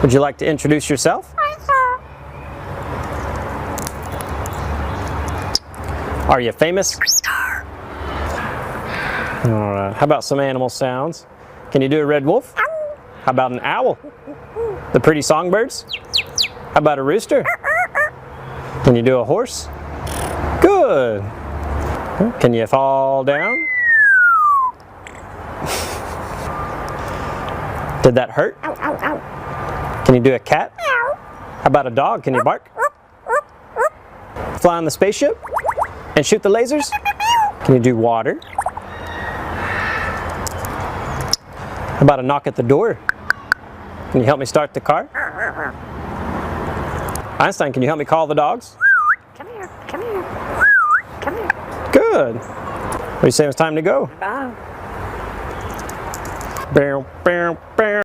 Would you like to introduce yourself? Are you famous? All right. How about some animal sounds? Can you do a red wolf? How about an owl? The pretty songbirds? How about a rooster? Can you do a horse? Good. Can you fall down? Did that hurt? Can you do a cat? How about a dog? Can you bark? Fly on the spaceship? And shoot the lasers? Can you do water? How about a knock at the door? Can you help me start the car? Einstein, can you help me call the dogs? Come here, come here, come here. Good. What do you say it's time to go? Bye. Bow, bow, bow.